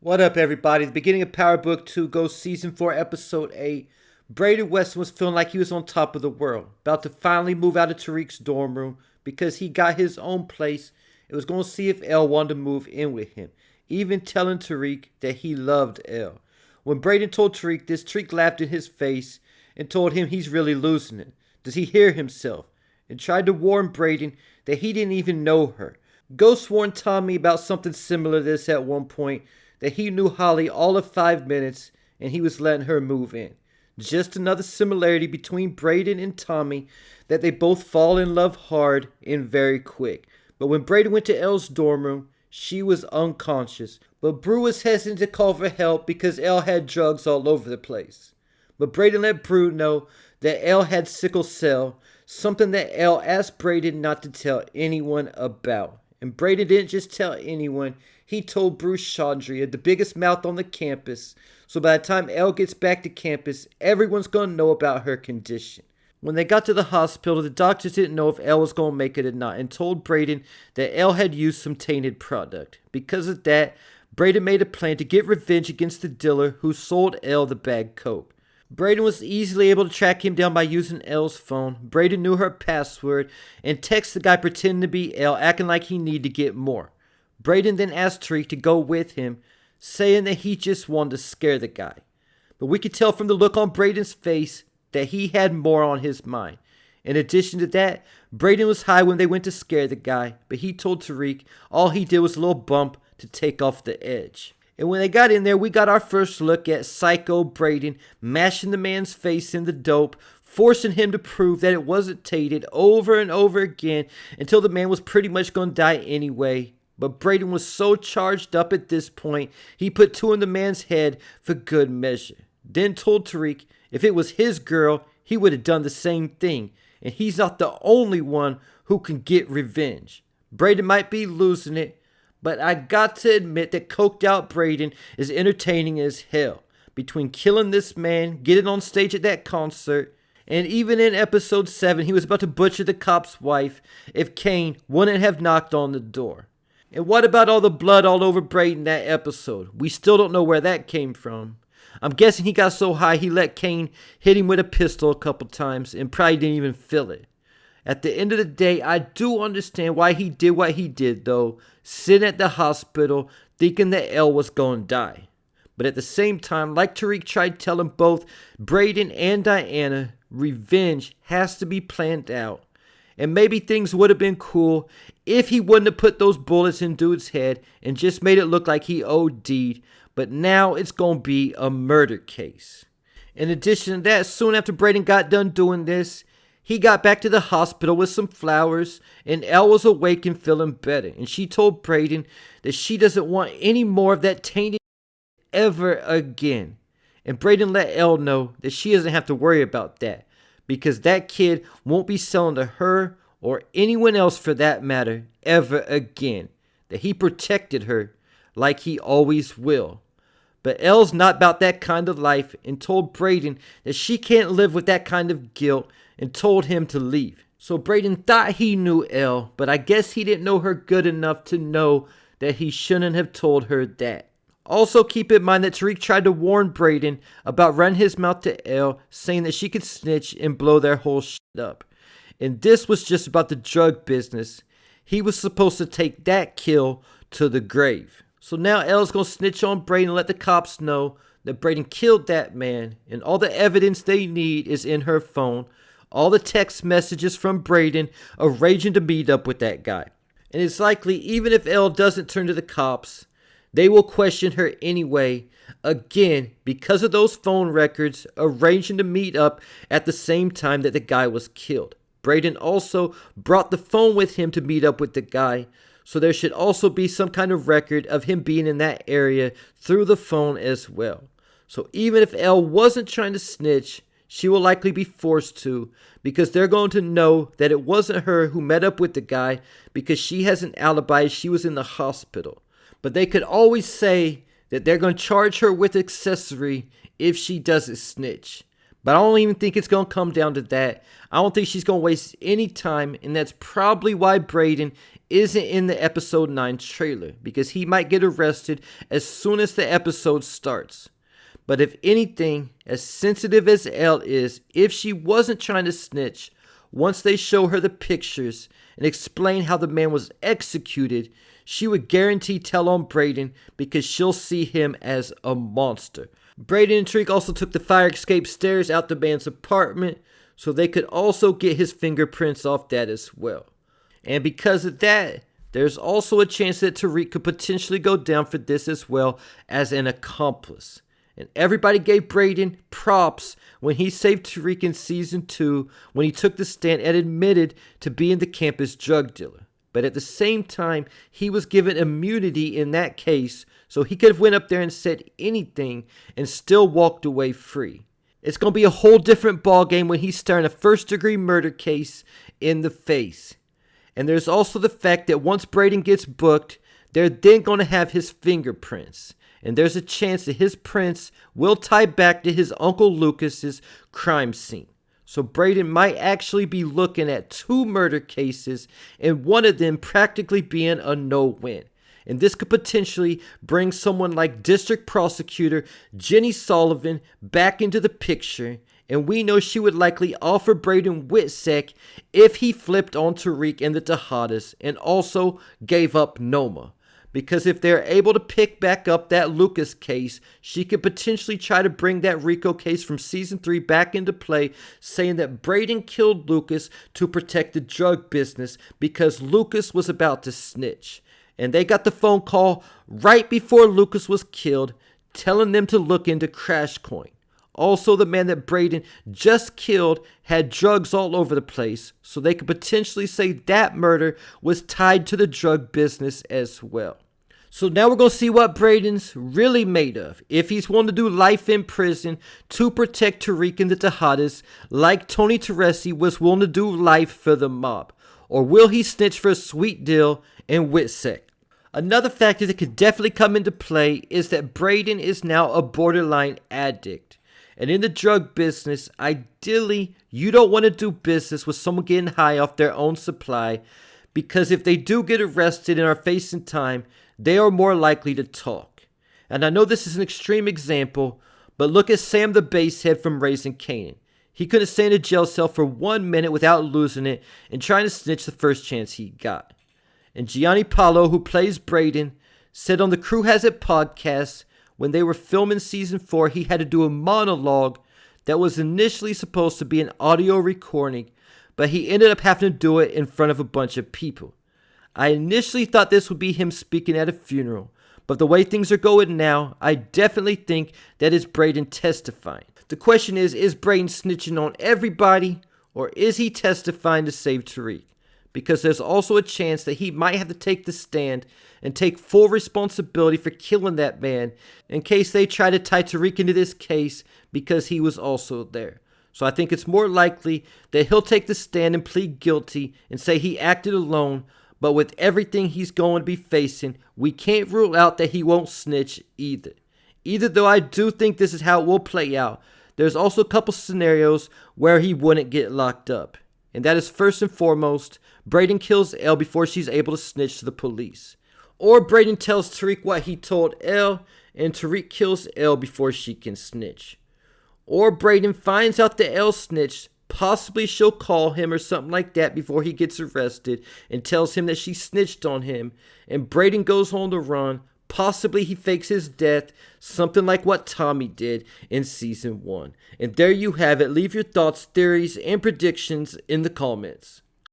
What up, everybody? The beginning of Power Book 2 goes Season 4, Episode 8. Brayden Weston was feeling like he was on top of the world, about to finally move out of Tariq's dorm room because he got his own place and was going to see if Elle wanted to move in with him, even telling Tariq that he loved Elle. When Brayden told Tariq this, Tariq laughed in his face and told him he's really losing it. Does he hear himself? And tried to warn Brayden that he didn't even know her. Ghost warned Tommy about something similar to this at one point, that he knew Holly all of 5 minutes and he was letting her move in. Just another similarity between Brayden and Tommy, that they both fall in love hard and very quick. But when Brayden went to Elle's dorm room, she was unconscious. But Brew was hesitant to call for help because Elle had drugs all over the place. But Brayden let Brew know that Elle had sickle cell, something that Elle asked Brayden not to tell anyone about. And Brayden didn't just tell anyone, he told Bruce Chandria, the biggest mouth on the campus. So by the time Elle gets back to campus, everyone's going to know about her condition. When they got to the hospital, the doctors didn't know if Elle was going to make it or not and told Brayden that Elle had used some tainted product. Because of that, Brayden made a plan to get revenge against the dealer who sold Elle the bag coke. Brayden was easily able to track him down by using Elle's phone. Brayden knew her password and texted the guy pretending to be Elle, acting like he needed to get more. Brayden then asked Tariq to go with him, saying that he just wanted to scare the guy. But we could tell from the look on Brayden's face that he had more on his mind. In addition to that, Brayden was high when they went to scare the guy, but he told Tariq all he did was a little bump to take off the edge. And when they got in there, we got our first look at Psycho Brayden mashing the man's face in the dope, forcing him to prove that it wasn't tainted over and over again until the man was pretty much going to die anyway. But Brayden was so charged up at this point, he put two in the man's head for good measure. Then told Tariq if it was his girl, he would have done the same thing. And he's not the only one who can get revenge. Brayden might be losing it, but I got to admit that coked out Brayden is entertaining as hell. Between killing this man, getting on stage at that concert, and even in episode 7, he was about to butcher the cop's wife if Kane wouldn't have knocked on the door. And what about all the blood all over Brayden that episode? We still don't know where that came from. I'm guessing he got so high he let Kane hit him with a pistol a couple times and probably didn't even feel it. At the end of the day, I do understand why he did what he did though, sitting at the hospital thinking that Elle was going to die. But at the same time, like Tariq tried telling both Brayden and Diana, revenge has to be planned out. And maybe things would have been cool if he wouldn't have put those bullets in dude's head and just made it look like he OD'd. But now it's going to be a murder case. In addition to that, soon after Brayden got done doing this, he got back to the hospital with some flowers, and Elle was awake and feeling better. And she told Brayden that she doesn't want any more of that tainted ever again. And Brayden let Elle know that she doesn't have to worry about that, because that kid won't be selling to her or anyone else for that matter ever again. That he protected her like he always will. But Elle's not about that kind of life and told Brayden that she can't live with that kind of guilt and told him to leave. So Brayden thought he knew Elle, but I guess he didn't know her good enough to know that he shouldn't have told her that. Also keep in mind that Tariq tried to warn Brayden about running his mouth to Elle, saying that she could snitch and blow their whole shit up. And this was just about the drug business. He was supposed to take that kill to the grave. So now Elle's going to snitch on Brayden and let the cops know that Brayden killed that man. And all the evidence they need is in her phone. All the text messages from Brayden arranging to meet up with that guy. And it's likely even if Elle doesn't turn to the cops, they will question her anyway, again, because of those phone records arranging to meet up at the same time that the guy was killed. Brayden also brought the phone with him to meet up with the guy, so there should also be some kind of record of him being in that area through the phone as well. So even if Elle wasn't trying to snitch, she will likely be forced to, because they're going to know that it wasn't her who met up with the guy because she has an alibi, she was in the hospital. But they could always say that they're going to charge her with accessory if she doesn't snitch. But I don't even think it's going to come down to that. I don't think she's going to waste any time, and that's probably why Brayden isn't in the episode 9 trailer, because he might get arrested as soon as the episode starts. But if anything, as sensitive as Elle is, if she wasn't trying to snitch, once they show her the pictures and explain how the man was executed, she would guarantee tell on Brayden because she'll see him as a monster. Brayden and Tariq also took the fire escape stairs out the man's apartment, so they could also get his fingerprints off that as well. And because of that, there's also a chance that Tariq could potentially go down for this as well as an accomplice. And everybody gave Brayden props when he saved Tariq in season 2 when he took the stand and admitted to being the campus drug dealer. But at the same time, he was given immunity in that case, so he could have went up there and said anything and still walked away free. It's going to be a whole different ballgame when he's staring a first-degree murder case in the face. And there's also the fact that once Brayden gets booked, they're then going to have his fingerprints. And there's a chance that his prints will tie back to his Uncle Lucas's crime scene. So Brayden might actually be looking at 2 murder cases, and one of them practically being a no-win. And this could potentially bring someone like District Prosecutor Jenny Sullivan back into the picture, and we know she would likely offer Brayden Whitsec if he flipped on Tariq and the Tejadas and also gave up Noma. Because if they're able to pick back up that Lucas case, she could potentially try to bring that RICO case from season 3 back into play, saying that Brayden killed Lucas to protect the drug business because Lucas was about to snitch. And they got the phone call right before Lucas was killed, telling them to look into Crash Coin. Also, the man that Brayden just killed had drugs all over the place, so they could potentially say that murder was tied to the drug business as well. So now we're going to see what Brayden's really made of. If he's willing to do life in prison to protect Tariq and the Tejadas, like Tony Teresi was willing to do life for the mob. Or will he snitch for a sweet deal and Whitsec? Another factor that could definitely come into play is that Brayden is now a borderline addict. And in the drug business, ideally, you don't want to do business with someone getting high off their own supply, because if they do get arrested and are facing time, they are more likely to talk. And I know this is an extreme example, but look at Sam the Basshead from Raising Kanan. He couldn't stay in a jail cell for 1 minute without losing it and trying to snitch the first chance he got. And Gianni Paulo, who plays Brayden, said on the Crew Has It podcast, when they were filming season 4, he had to do a monologue that was initially supposed to be an audio recording, but he ended up having to do it in front of a bunch of people. I initially thought this would be him speaking at a funeral, but the way things are going now, I definitely think that is Brayden testifying. The question is Brayden snitching on everybody, or is he testifying to save Tariq? Because there's also a chance that he might have to take the stand and take full responsibility for killing that man in case they try to tie Tariq into this case because he was also there. So I think it's more likely that he'll take the stand and plead guilty and say he acted alone, but with everything he's going to be facing, we can't rule out that he won't snitch either. Either though I do think this is how it will play out, there's also a couple scenarios where he wouldn't get locked up. And that is first and foremost, Brayden kills Elle before she's able to snitch to the police. Or Brayden tells Tariq what he told Elle, and Tariq kills Elle before she can snitch. Or Brayden finds out that Elle snitched, possibly she'll call him or something like that before he gets arrested, and tells him that she snitched on him, and Brayden goes on to run. Possibly he fakes his death, something like what Tommy did in season 1. And there you have it. Leave your thoughts, theories, and predictions in the comments.